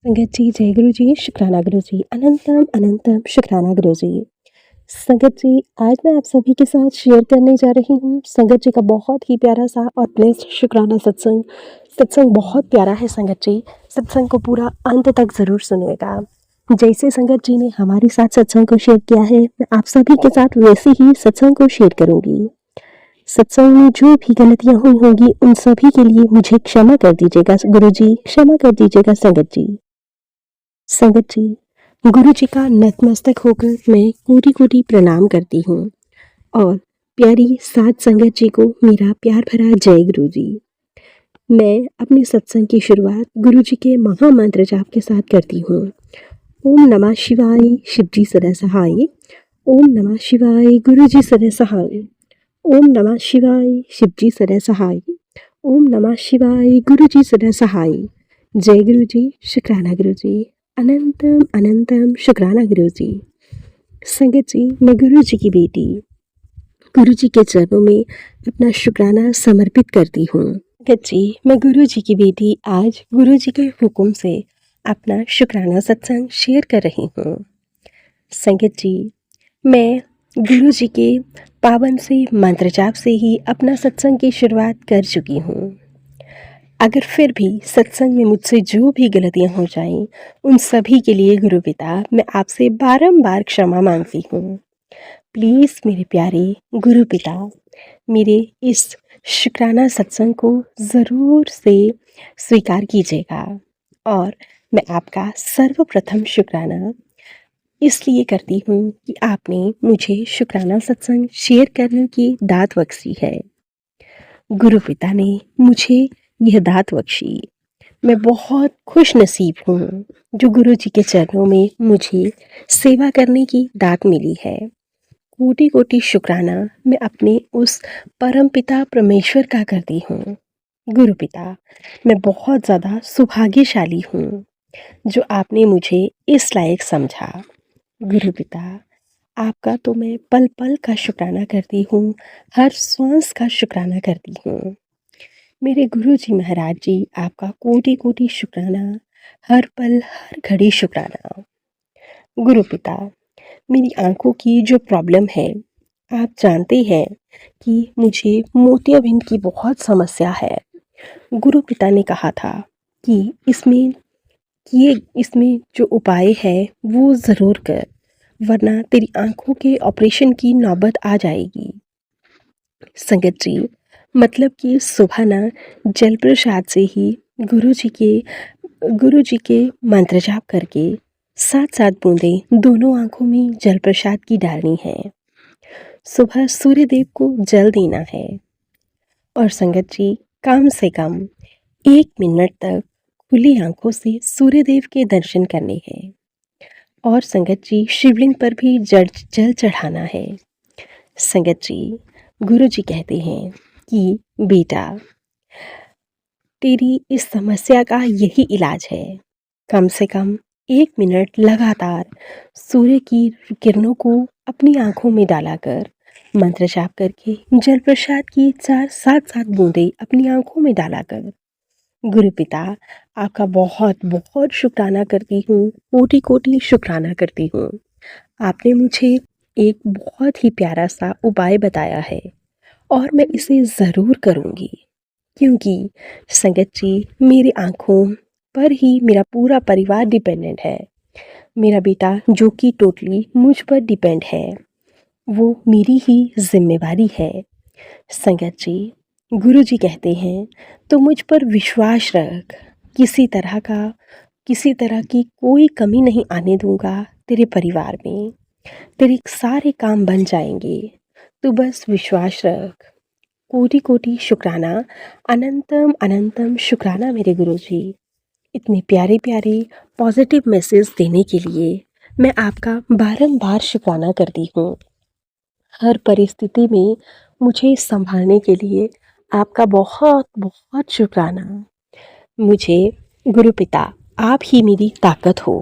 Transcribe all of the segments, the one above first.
संगत जी, जय गुरु जी, शुक्राना गुरु जी, अनंतम अनंतम शुक्राना गुरु जी। संगत जी, आज मैं आप सभी के साथ शेयर करने जा रही हूँ संगत जी का बहुत ही प्यारा सा और ब्लेस्ड शुक्राना सत्संग। सत्संग बहुत प्यारा है संगत जी, सत्संग को पूरा अंत तक ज़रूर सुनिएगा। जैसे संगत जी ने हमारे साथ सत्संग को शेयर किया है, मैं आप सभी के साथ वैसे ही सत्संग को शेयर करूँगी। सत्संग में जो भी गलतियाँ हुई होंगी उन सभी के लिए मुझे क्षमा कर दीजिएगा गुरु जी, क्षमा कर दीजिएगा संगत जी। संगत जी, गुरु जी का नतमस्तक होकर मैं कोटि कोटि प्रणाम करती हूँ और प्यारी सात संगत जी को मेरा प्यार भरा जय गुरु जी। मैं अपने सत्संग की शुरुआत गुरु जी के महामंत्र जाप के साथ करती हूँ। ओम नमः शिवाय, शिव जी सदा सहाय। ओम नमः शिवाय, गुरु जी सदा सहाय। ओम नमः शिवाय, शिव जी सदा सहाय। ओम नमः शिवाय, गुरु जी सदा सहाय। जय गुरु जी, शुक्राना गुरु जी, अनंतम अनंतम शुक्राना गुरु जी। संगत जी, मैं गुरु जी की बेटी गुरु जी के चरणों में अपना शुक्राना समर्पित करती हूँ। संगत जी, मैं गुरु जी की बेटी आज गुरु जी के हुक्म से अपना शुक्राना सत्संग शेयर कर रही हूँ। संगत जी, मैं गुरु जी के पावन से मंत्र जाप से ही अपना सत्संग की शुरुआत कर चुकी हूँ। अगर फिर भी सत्संग में मुझसे जो भी गलतियाँ हो जाएं, उन सभी के लिए गुरु पिता मैं आपसे बारंबार क्षमा मांगती हूँ। प्लीज़ मेरे प्यारे गुरु पिता, मेरे इस शुक्राना सत्संग को ज़रूर से स्वीकार कीजिएगा और मैं आपका सर्वप्रथम शुक्राना इसलिए करती हूँ कि आपने मुझे शुक्राना सत्संग शेयर करने की दात बख्शी है। गुरु पिता ने मुझे यह दात बख्शी। मैं बहुत खुश नसीब हूँ जो गुरु जी के चरणों में मुझे सेवा करने की दात मिली है। कोटि कोटि शुक्राना मैं अपने उस परम पिता परमेश्वर का करती हूँ। गुरु पिता, मैं बहुत ज़्यादा सौभाग्यशाली हूँ जो आपने मुझे इस लायक समझा। गुरु पिता, आपका तो मैं पल पल का शुक्राना करती हूँ, हर श्वास का शुक्राना करती हूँ। मेरे गुरु जी महाराज जी, आपका कोटि कोटि शुक्राना, हर पल हर घड़ी शुक्राना। गुरु पिता, मेरी आंखों की जो प्रॉब्लम है, आप जानते हैं कि मुझे मोतियाबिंद की बहुत समस्या है। गुरु पिता ने कहा था कि इसमें जो उपाय है वो ज़रूर कर, वरना तेरी आंखों के ऑपरेशन की नौबत आ जाएगी। संगत जी, मतलब कि सुबह ना जल प्रसाद से ही गुरु जी के मंत्र जाप करके 7-7 बूंदें दोनों आंखों में जल प्रसाद की डालनी है। सुबह सूर्य देव को जल देना है और संगत जी, कम से कम 1 मिनट तक खुली आंखों से सूर्य देव के दर्शन करने हैं और संगत जी, शिवलिंग पर भी जल चढ़ाना है। संगत जी, गुरु जी कहते हैं कि बेटा, तेरी इस समस्या का यही इलाज है। कम से कम 1 मिनट लगातार सूर्य की किरणों को अपनी आंखों में डाला कर मंत्र जाप करके जल प्रसाद की 7-7 बूंदें अपनी आंखों में डाला कर। गुरु पिता, आपका बहुत बहुत शुक्राना करती हूँ, कोटि कोटि शुक्राना करती हूँ। आपने मुझे एक बहुत ही प्यारा सा उपाय बताया है और मैं इसे ज़रूर करूँगी, क्योंकि संगत जी, मेरी आँखों पर ही मेरा पूरा परिवार डिपेंडेंट है। मेरा बेटा जो कि टोटली मुझ पर डिपेंड है, वो मेरी ही जिम्मेवारी है। संगत जी, गुरु जी कहते हैं तो मुझ पर विश्वास रख, किसी तरह की कोई कमी नहीं आने दूंगा तेरे परिवार में। तेरे सारे काम बन जाएंगे, तू बस विश्वास रख। कोटि कोटि शुक्राना, अनंतम अनंतम शुक्राना मेरे गुरु जी। इतने प्यारे प्यारे पॉजिटिव मैसेज देने के लिए मैं आपका बारंबार शुक्राना करती हूँ। हर परिस्थिति में मुझे संभालने के लिए आपका बहुत बहुत शुक्राना। मुझे गुरु पिता, आप ही मेरी ताकत हो।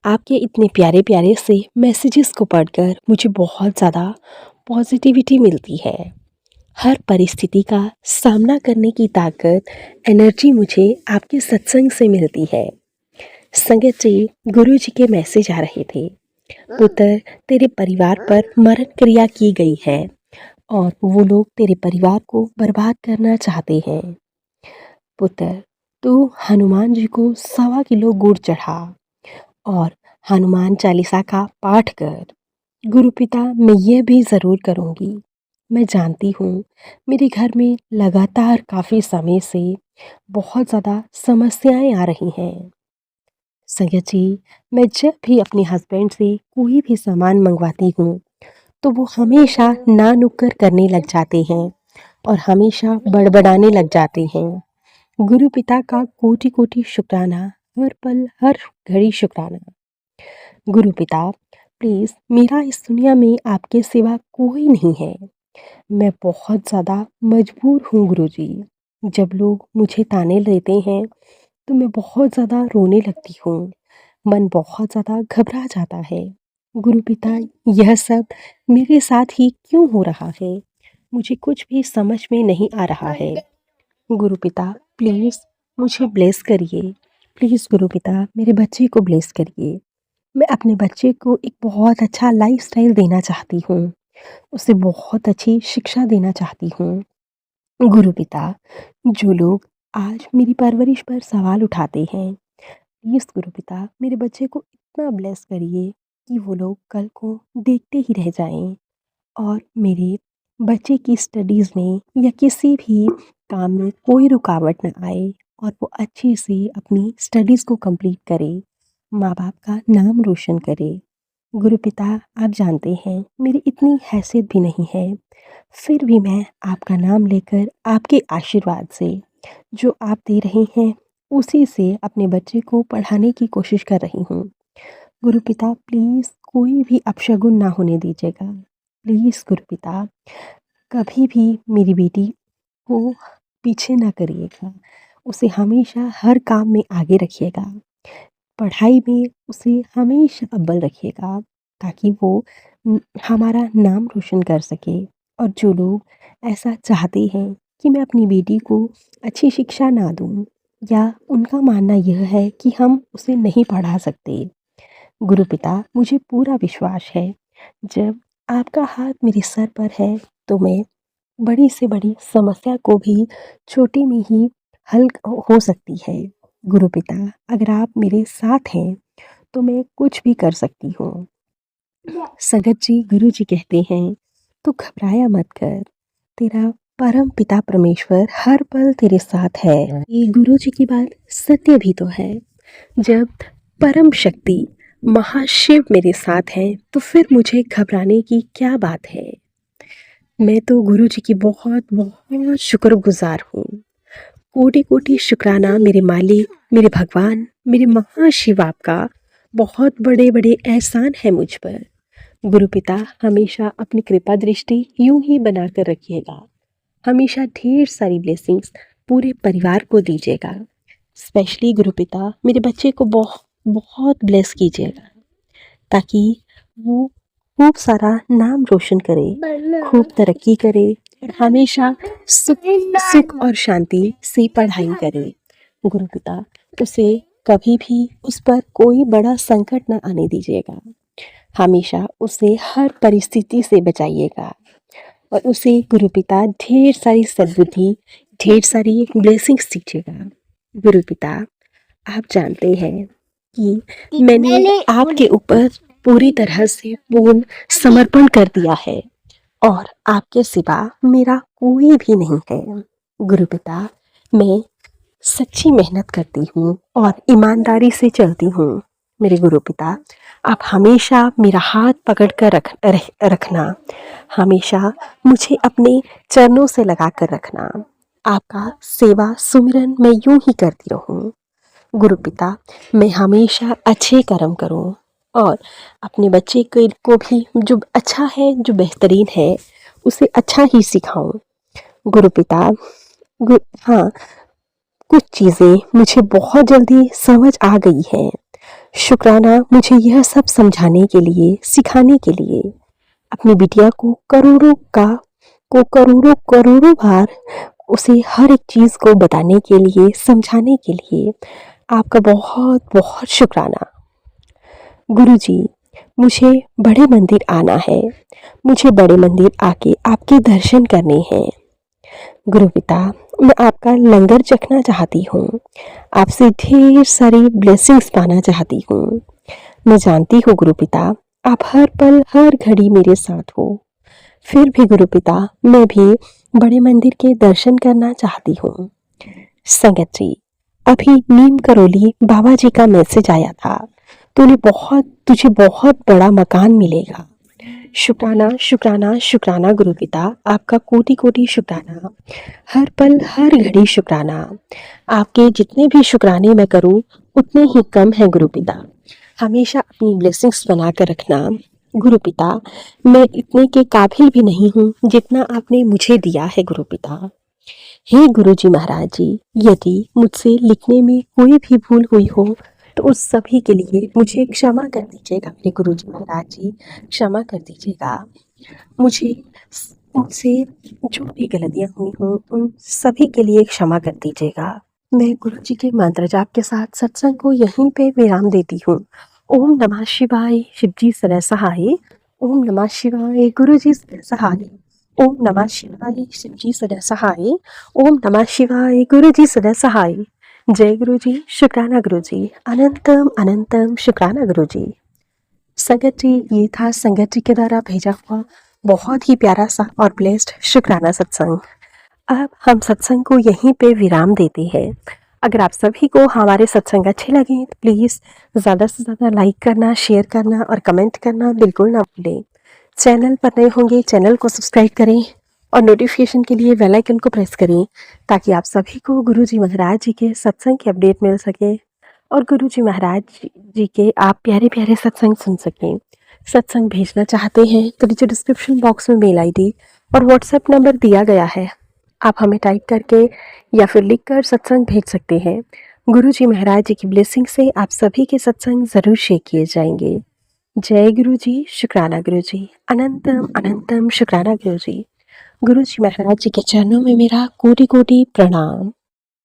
आपके इतने प्यारे प्यारे से मैसेजेस को पढ़कर मुझे बहुत ज़्यादा पॉजिटिविटी मिलती है। हर परिस्थिति का सामना करने की ताकत, एनर्जी मुझे आपके सत्संग से मिलती है। संगत जी, गुरु जी के मैसेज आ रहे थे। पुत्र, तेरे परिवार पर मरण क्रिया की गई है और वो लोग तेरे परिवार को बर्बाद करना चाहते हैं। पुत्र, तू हनुमान जी को 1.25 किलो गुड़ चढ़ा और हनुमान चालीसा का पाठ कर। गुरु पिता, मैं ये भी ज़रूर करूँगी। मैं जानती हूँ मेरे घर में लगातार काफ़ी समय से बहुत ज़्यादा समस्याएं आ रही हैं। संगत जी, मैं जब भी अपने हस्बैंड से कोई भी सामान मंगवाती हूँ तो वो हमेशा ना नुक्कर करने लग जाते हैं और हमेशा बड़बड़ाने लग जाते हैं। गुरु पिता का कोटि कोटि शुक्राना, हर पल हर घड़ी शुक्राना। गुरु पिता, प्लीज़, मेरा इस दुनिया में आपके सिवा कोई नहीं है। मैं बहुत ज़्यादा मजबूर हूँ गुरुजी। जब लोग मुझे ताने देते हैं तो मैं बहुत ज़्यादा रोने लगती हूँ। मन बहुत ज़्यादा घबरा जाता है। गुरु पिता, यह सब मेरे साथ ही क्यों हो रहा है? मुझे कुछ भी समझ में नहीं आ रहा है। गुरु पिता, प्लीज़ मुझे ब्लेस करिए। प्लीज़ गुरु पिता, मेरे बच्चे को ब्लेस करिए। मैं अपने बच्चे को एक बहुत अच्छा लाइफ़स्टाइल देना चाहती हूँ। उसे बहुत अच्छी शिक्षा देना चाहती हूँ। गुरु पिता, जो लोग आज मेरी परवरिश पर सवाल उठाते हैं, प्लीज़ गुरु पिता, मेरे बच्चे को इतना ब्लेस करिए कि वो लोग कल को देखते ही रह जाएँ और मेरे बच्चे की स्टडीज़ में या किसी भी काम में कोई रुकावट ना आए और वो अच्छे से अपनी स्टडीज़ को कंप्लीट करे, माँ बाप का नाम रोशन करे। गुरु पिता, आप जानते हैं मेरी इतनी हैसियत भी नहीं है, फिर भी मैं आपका नाम लेकर आपके आशीर्वाद से जो आप दे रहे हैं उसी से अपने बच्चे को पढ़ाने की कोशिश कर रही हूँ। गुरु पिता, प्लीज़ कोई भी अपशगुन ना होने दीजिएगा। प्लीज़ गुरु पिता, कभी भी मेरी बेटी को पीछे ना करिएगा। उसे हमेशा हर काम में आगे रखिएगा। पढ़ाई में उसे हमेशा अव्वल रखिएगा ताकि वो हमारा नाम रोशन कर सके। और जो लोग ऐसा चाहते हैं कि मैं अपनी बेटी को अच्छी शिक्षा ना दूँ या उनका मानना यह है कि हम उसे नहीं पढ़ा सकते, गुरु पिता, मुझे पूरा विश्वास है जब आपका हाथ मेरे सर पर है तो मैं बड़ी से बड़ी समस्या को भी छोटी में ही हल हो सकती है। गुरु पिता, अगर आप मेरे साथ हैं तो मैं कुछ भी कर सकती हूँ। संगत जी, गुरु जी कहते हैं तो घबराया मत कर, तेरा परम पिता परमेश्वर हर पल तेरे साथ है। ये गुरु जी की बात सत्य भी तो है। जब परम शक्ति महाशिव मेरे साथ हैं तो फिर मुझे घबराने की क्या बात है। मैं तो गुरु जी की बहुत बहुत शुक्रगुजार हूँ। कोटि कोटि शुक्राना मेरे मालिक, मेरे भगवान, मेरे महाशिव, आपका बहुत बड़े बड़े एहसान है मुझ पर। गुरु पिता, हमेशा अपनी कृपा दृष्टि यूं ही बनाकर रखिएगा। हमेशा ढेर सारी ब्लेसिंग्स पूरे परिवार को दीजिएगा। स्पेशली गुरु पिता, मेरे बच्चे को बहुत बहुत ब्लेस कीजिएगा ताकि वो खूब सारा नाम रोशन करे, खूब तरक्की करे और हमेशा सुख सुख और शांति से पढ़ाई करे। गुरु पिता, उसे कभी भी उस पर कोई बड़ा संकट न आने दीजिएगा। हमेशा उसे हर परिस्थिति से बचाइएगा और उसे गुरु पिता ढेर सारी सद्बुद्धि, ढेर सारी ब्लेसिंग्स दीजिएगा। गुरु पिता, आप जानते हैं कि मैंने आपके ऊपर पूरी तरह से पूर्ण समर्पण कर दिया है और आपके सिवा मेरा कोई भी नहीं है। गुरु पिता, मैं सच्ची मेहनत करती हूँ और ईमानदारी से चलती हूँ। मेरे गुरु पिता, आप हमेशा मेरा हाथ पकड़ कर रखना, हमेशा मुझे अपने चरणों से लगा कर रखना। आपका सेवा सुमिरन मैं यूं ही करती रहूं। गुरु पिता, मैं हमेशा अच्छे कर्म करूं और अपने बच्चे को भी जो अच्छा है, जो बेहतरीन है, उसे अच्छा ही सिखाऊं। गुरु पिता, हाँ, कुछ चीज़ें मुझे बहुत जल्दी समझ आ गई हैं। शुक्राना मुझे यह सब समझाने के लिए, सिखाने के लिए। अपनी बिटिया को करोड़ों करोड़ों बार उसे हर एक चीज़ को बताने के लिए, समझाने के लिए आपका बहुत बहुत शुक्राना। गुरुजी, मुझे बड़े मंदिर आना है। मुझे बड़े मंदिर आके आपके दर्शन करने हैं। गुरुपिता, मैं आपका लंगर चखना चाहती हूँ। आपसे ढेर सारी ब्लेसिंग्स पाना चाहती हूँ। मैं जानती हूँ गुरुपिता, आप हर पल हर घड़ी मेरे साथ हो। फिर भी गुरुपिता, मैं भी बड़े मंदिर के दर्शन करना चाहती हूँ। संगत जी, अभी नीम करोली बाबा जी का मैसेज आया था। तुझे बहुत बड़ा मकान मिलेगा। शुक्राना शुक्राना शुक्राना गुरुपिता, आपका कोटि कोटि शुक्राना। हर पल हर घड़ी शुक्राना। आपके जितने भी शुक्राने मैं करूं उतने ही कम है गुरुपिता। हमेशा अपनी ब्लेसिंग्स बना कर रखना। गुरुपिता, मैं इतने के काबिल भी नहीं हूँ जितना आपने मुझे दिया है गुरुपिता। हे गुरुजी महाराज जी, यदि मुझसे लिखने में कोई भी भूल हुई हो तो उस सभी के लिए मुझे क्षमा कर दीजिएगा। मेरे गुरुजी महाराज जी, क्षमा कर दीजिएगा। मुझे मुझसे जो भी गलतियां हुई हों उन सभी के लिए क्षमा कर दीजिएगा। मैं गुरुजी के मंत्र जाप के साथ सत्संग को यहीं पे विराम देती हूँ। ओम नमः शिवाय, शिवजी सदा सहाय। ओम नमः शिवाय, गुरुजी सदा सहाय। ओम नमः शिवाय, शिवजी सदा सहाय। ओम नमः शिवाय, गुरुजी सदा सहाय। जय गुरुजी, शुक्राना गुरुजी, अनंतम अनंतम शुक्राना गुरुजी। संगत जी, ये था संगत जी के द्वारा भेजा हुआ बहुत ही प्यारा सा और ब्लेस्ड शुक्राना सत्संग। अब हम सत्संग को यहीं पे विराम देते हैं। अगर आप सभी को हमारे सत्संग अच्छे लगे तो प्लीज़ ज़्यादा से ज़्यादा लाइक करना, शेयर करना और कमेंट करना बिल्कुल ना भूलें। चैनल पर नए होंगे, चैनल को सब्सक्राइब करें और नोटिफिकेशन के लिए बेल आइकन को प्रेस करें ताकि आप सभी को गुरुजी महाराज जी के सत्संग की अपडेट मिल सके और गुरुजी महाराज जी के आप प्यारे प्यारे सत्संग सुन सकें। सत्संग भेजना चाहते हैं तो नीचे डिस्क्रिप्शन बॉक्स में मेल आईडी और व्हाट्सएप नंबर दिया गया है। आप हमें टाइप करके या फिर लिखकर सत्संग भेज सकते हैं। गुरुजी महाराज जी की ब्लेसिंग से आप सभी के सत्संग ज़रूर शेयर किए जाएंगे। जय गुरुजी, शुक्राना गुरुजी, अनंतम अनंतम शुक्राना गुरुजी। गुरुजी महाराज जी के चरणों में मेरा कोटि कोटि प्रणाम।